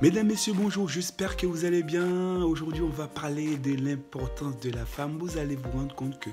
Mesdames, Messieurs, bonjour, j'espère que vous allez bien. Aujourd'hui, on va parler de l'importance de la femme. Vous allez vous rendre compte que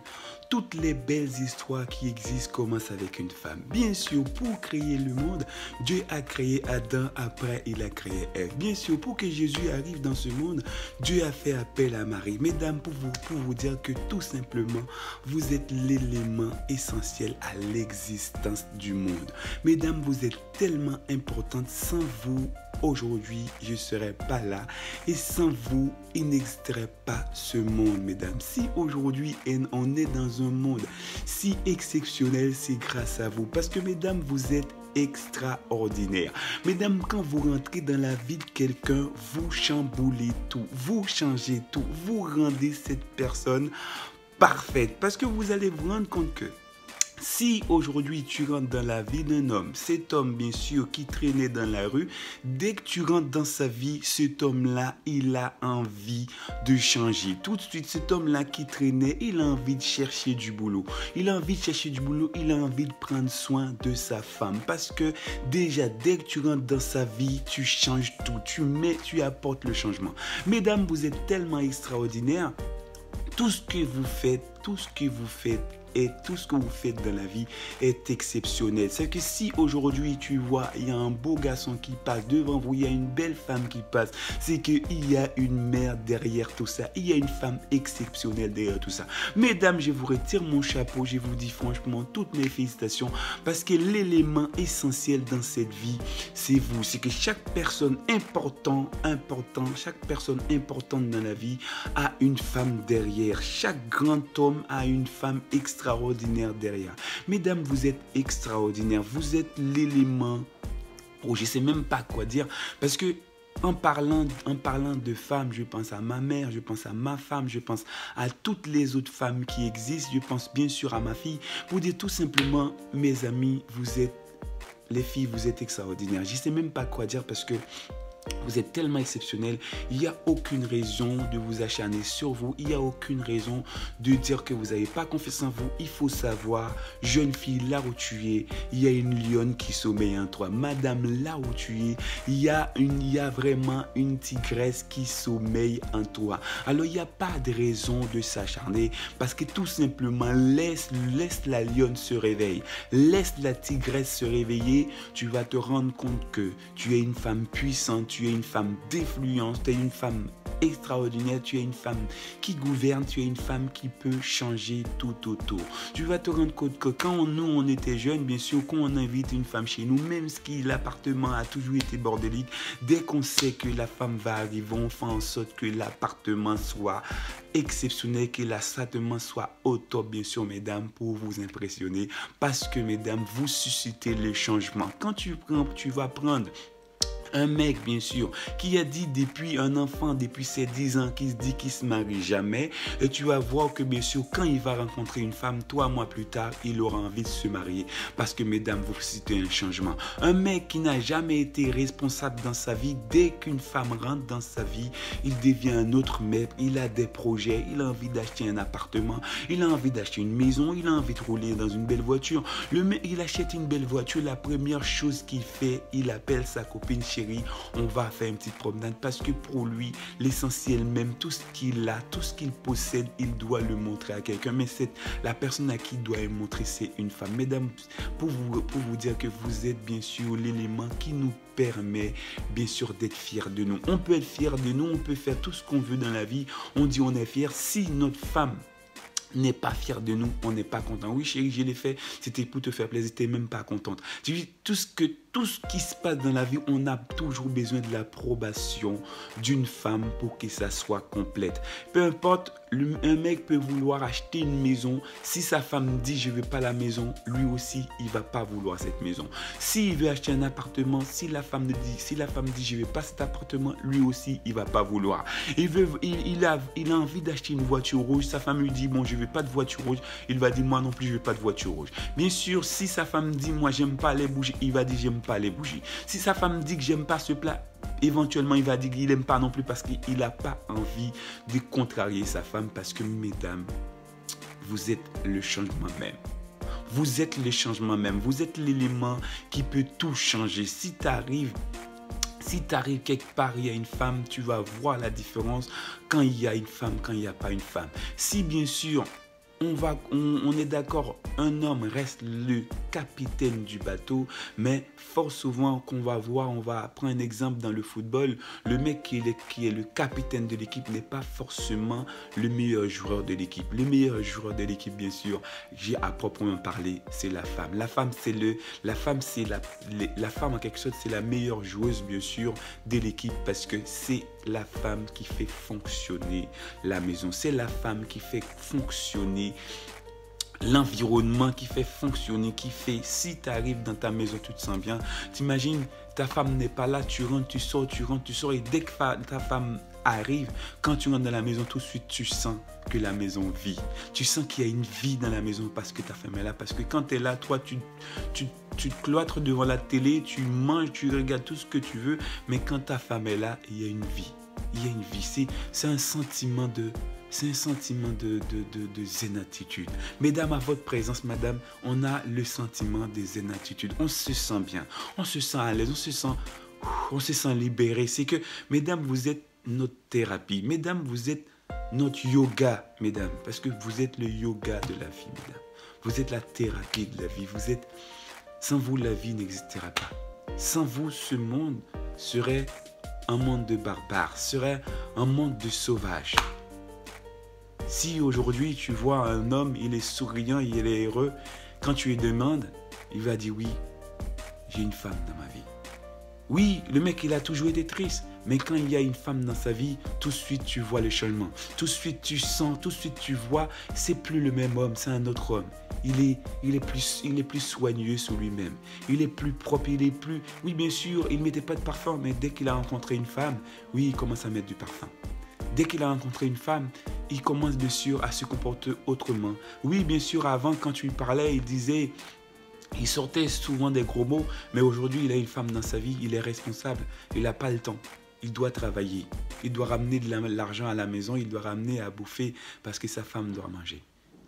toutes les belles histoires qui existent commencent avec une femme. Bien sûr, pour créer le monde, Dieu a créé Adam, après il a créé Ève. Bien sûr, pour que Jésus arrive dans ce monde, Dieu a fait appel à Marie. Mesdames, pour vous dire que tout simplement, vous êtes l'élément essentiel à l'existence du monde. Mesdames, vous êtes tellement importantes. Sans vous, aujourd'hui, je ne serais pas là et sans vous, il n'existerait pas ce monde, mesdames. Si aujourd'hui, on est dans un monde si exceptionnel, c'est grâce à vous. Parce que, mesdames, vous êtes extraordinaire. Mesdames, quand vous rentrez dans la vie de quelqu'un, vous chamboulez tout, vous changez tout, vous rendez cette personne parfaite. Parce que vous allez vous rendre compte que si aujourd'hui tu rentres dans la vie d'un homme, cet homme bien sûr qui traînait dans la rue, dès que tu rentres dans sa vie, cet homme-là, il a envie de changer. Tout de suite, cet homme-là qui traînait, il a envie de chercher du boulot. Il a envie de chercher du boulot, il a envie de prendre soin de sa femme. Parce que déjà, dès que tu rentres dans sa vie, tu changes tout. Tu apportes le changement. Mesdames, vous êtes tellement extraordinaires. Tout ce que vous faites et tout ce que vous faites dans la vie est exceptionnel. C'est que si aujourd'hui tu vois, il y a un beau garçon qui passe devant vous, il y a une belle femme qui passe, c'est qu'il y a une mère derrière tout ça. Il y a une femme exceptionnelle derrière tout ça. Mesdames, je vous retire mon chapeau, je vous dis franchement toutes mes félicitations parce que l'élément essentiel dans cette vie, c'est vous. C'est que chaque personne chaque personne importante dans la vie a une femme derrière. Chaque grand homme a une femme extraordinaire derrière. Mesdames, vous êtes extraordinaires. Vous êtes l'élément. Oh, je ne sais même pas quoi dire. Parce que en parlant de femmes, je pense à ma mère, je pense à ma femme, je pense à toutes les autres femmes qui existent. Je pense bien sûr à ma fille. Pour dire tout simplement, mes amis, les filles, vous êtes extraordinaires. Je ne sais même pas quoi dire parce que vous êtes tellement exceptionnel. Il n'y a aucune raison de vous acharner sur vous. Il n'y a aucune raison de dire que vous n'avez pas confiance en vous. Il faut savoir, jeune fille, là où tu es, il y a une lionne qui sommeille en toi. Madame, là où tu es, il y a vraiment une tigresse qui sommeille en toi. Alors, il n'y a pas de raison de s'acharner parce que tout simplement, laisse la lionne se réveiller. Laisse la tigresse se réveiller. Tu vas te rendre compte que tu es une femme puissante. Tu es une femme d'influence, tu es une femme extraordinaire, tu es une femme qui gouverne, tu es une femme qui peut changer tout autour. Tu vas te rendre compte que quand on était jeunes, bien sûr, quand on invite une femme chez nous, même si l'appartement a toujours été bordélique, dès qu'on sait que la femme va arriver, on fait en sorte que l'appartement soit exceptionnel, que l'appartement soit au top, bien sûr, mesdames, pour vous impressionner. Parce que, mesdames, vous suscitez le changement. Quand tu vas prendre un mec, bien sûr, qui a dit depuis un enfant, depuis ses 10 ans, qui se dit qu'il ne se marie jamais. Et tu vas voir que, bien sûr, quand il va rencontrer une femme, 3 mois plus tard, il aura envie de se marier. Parce que, mesdames, vous citez un changement. Un mec qui n'a jamais été responsable dans sa vie, dès qu'une femme rentre dans sa vie, il devient un autre mec. Il a des projets, il a envie d'acheter un appartement, il a envie d'acheter une maison, il a envie de rouler dans une belle voiture. Le mec, il achète une belle voiture. La première chose qu'il fait, il appelle sa copine chérie. On va faire une petite promenade parce que pour lui, l'essentiel même, tout ce qu'il a, tout ce qu'il possède, il doit le montrer à quelqu'un. Mais la personne à qui il doit le montrer, c'est une femme. Mesdames, pour vous dire que vous êtes bien sûr l'élément qui nous permet bien sûr d'être fiers de nous. On peut être fiers de nous, on peut faire tout ce qu'on veut dans la vie. On dit on est fier si notre femme n'est pas fière de nous, on n'est pas content. Oui chérie, je l'ai fait, c'était pour te faire plaisir, tu n'es même pas contente. Tu dis tout ce qui se passe dans la vie, on a toujours besoin de l'approbation d'une femme pour que ça soit complète. Peu importe, un mec peut vouloir acheter une maison. Si sa femme dit je veux pas la maison, lui aussi il va pas vouloir cette maison. S'il veut acheter un appartement, si la femme dit je veux pas cet appartement, lui aussi il va pas vouloir. Il a envie d'acheter une voiture rouge. Sa femme lui dit bon je veux pas de voiture rouge. Il va dire moi non plus je veux pas de voiture rouge. Bien sûr, si sa femme dit moi j'aime pas les bougies, il va dire j'aime pas les bougies. Si sa femme dit que j'aime pas ce plat, éventuellement il va dire qu'il n'aime pas non plus parce qu'il n'a pas envie de contrarier sa femme. Parce que mesdames, vous êtes le changement même. Vous êtes le changement même. Vous êtes l'élément qui peut tout changer. Si tu arrives Si tu arrives quelque part, il y a une femme, tu vas voir la différence quand il y a une femme, quand il n'y a pas une femme. Si bien sûr, on est d'accord, un homme reste le capitaine du bateau, mais fort souvent qu'on va voir, on va prendre un exemple dans le football, le mec qui est le capitaine de l'équipe n'est pas forcément le meilleur joueur de l'équipe. Le meilleur joueur de l'équipe, bien sûr, j'ai à proprement parler, c'est la femme. La femme, la femme en quelque sorte, c'est la meilleure joueuse, bien sûr, de l'équipe parce que c'est la femme qui fait fonctionner la maison. C'est la femme qui fait fonctionner l'environnement, qui fait fonctionner, qui fait, si tu arrives dans ta maison, tu te sens bien. T'imagines, ta femme n'est pas là, tu rentres, tu sors, et dès que ta femme arrive, quand tu rentres dans la maison, tout de suite, tu sens que la maison vit. Tu sens qu'il y a une vie dans la maison parce que ta femme est là. Parce que quand tu es là, toi, tu te cloîtres devant la télé, tu manges, tu regardes tout ce que tu veux, mais quand ta femme est là, il y a une vie. Il y a une vie. C'est un sentiment de zénatitude. Mesdames, à votre présence, madame, on a le sentiment de zénatitude. On se sent bien, on se sent à l'aise, on se sent libéré. C'est que, mesdames, vous êtes notre thérapie. Mesdames, vous êtes notre yoga, mesdames, parce que vous êtes le yoga de la vie, mesdames. Vous êtes la thérapie de la vie. Sans vous, la vie n'existera pas. Sans vous, ce monde serait un monde de barbares, serait un monde de sauvages. Si aujourd'hui tu vois un homme, il est souriant, il est heureux, quand tu lui demandes, il va dire oui, j'ai une femme dans ma vie. Oui, le mec il a toujours été triste, mais quand il y a une femme dans sa vie, tout de suite tu vois le changement. Tout de suite tu sens, tout de suite tu vois, c'est plus le même homme, c'est un autre homme. Il est plus soigneux sur lui-même. Il est plus propre, oui bien sûr, il ne mettait pas de parfum, mais dès qu'il a rencontré une femme, oui, il commence à mettre du parfum. Dès qu'il a rencontré une femme, il commence bien sûr à se comporter autrement. Oui, bien sûr, avant, quand tu lui parlais, il sortait souvent des gros mots, mais aujourd'hui, il a une femme dans sa vie, il est responsable, il n'a pas le temps. Il doit travailler, il doit ramener de l'argent à la maison, il doit ramener à bouffer parce que sa femme doit manger.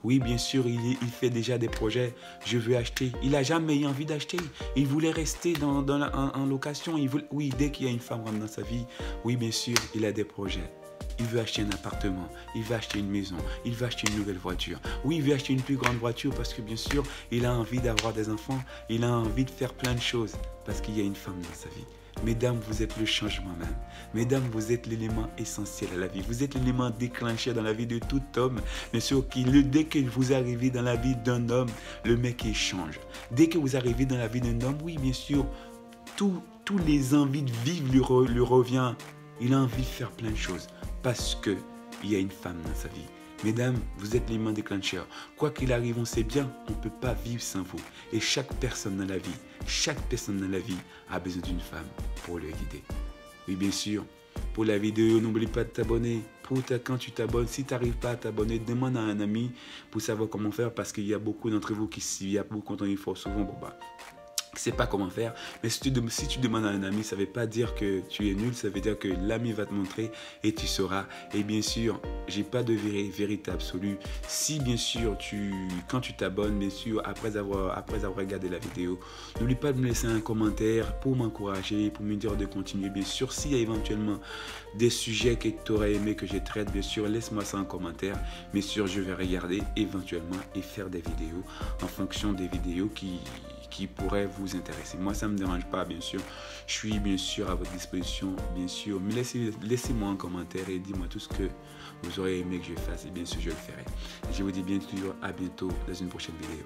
Oui, bien sûr, il fait déjà des projets. Je veux acheter. Il n'a jamais eu envie d'acheter. Il voulait rester en location. Oui, dès qu'il y a une femme dans sa vie, oui, bien sûr, il a des projets. Il veut acheter un appartement, il veut acheter une maison, il veut acheter une nouvelle voiture. Oui, il veut acheter une plus grande voiture parce que bien sûr, il a envie d'avoir des enfants, il a envie de faire plein de choses parce qu'il y a une femme dans sa vie. Mesdames, vous êtes le changement même. Mesdames, vous êtes l'élément essentiel à la vie. Vous êtes l'élément déclencheur dans la vie de tout homme. Bien sûr, dès que vous arrivez dans la vie d'un homme, le mec il change. Dès que vous arrivez dans la vie d'un homme, oui, bien sûr, tous les envies de vivre lui revient. Il a envie de faire plein de choses parce qu'il y a une femme dans sa vie. Mesdames, vous êtes l'élément déclencheur. Quoi qu'il arrive, on sait bien, on ne peut pas vivre sans vous. Et chaque personne dans la vie a besoin d'une femme pour le guider. Oui, bien sûr, pour la vidéo, n'oublie pas de t'abonner. Quand tu t'abonnes, si tu n'arrives pas à t'abonner, demande à un ami pour savoir comment faire parce qu'il y a beaucoup d'entre vous il y a beaucoup d'entre vous souvent, ne sais pas comment faire, mais si tu demandes à un ami, ça ne veut pas dire que tu es nul, ça veut dire que l'ami va te montrer et tu sauras. Et bien sûr, j'ai pas de vérité absolue. Si bien sûr, quand tu t'abonnes, bien sûr, après avoir regardé la vidéo, n'oublie pas de me laisser un commentaire pour m'encourager, pour me dire de continuer. Bien sûr, s'il y a éventuellement des sujets que tu aurais aimé que je traite, bien sûr, laisse-moi ça en commentaire. Bien sûr, je vais regarder éventuellement et faire des vidéos en fonction des vidéos qui pourraient vous intéresser. Moi, ça ne me dérange pas, bien sûr. Je suis bien sûr à votre disposition, bien sûr. Mais laissez-moi un commentaire et dis-moi tout ce que vous aurez aimé que je fasse. Et bien sûr, je le ferai. Je vous dis bien sûr à bientôt dans une prochaine vidéo.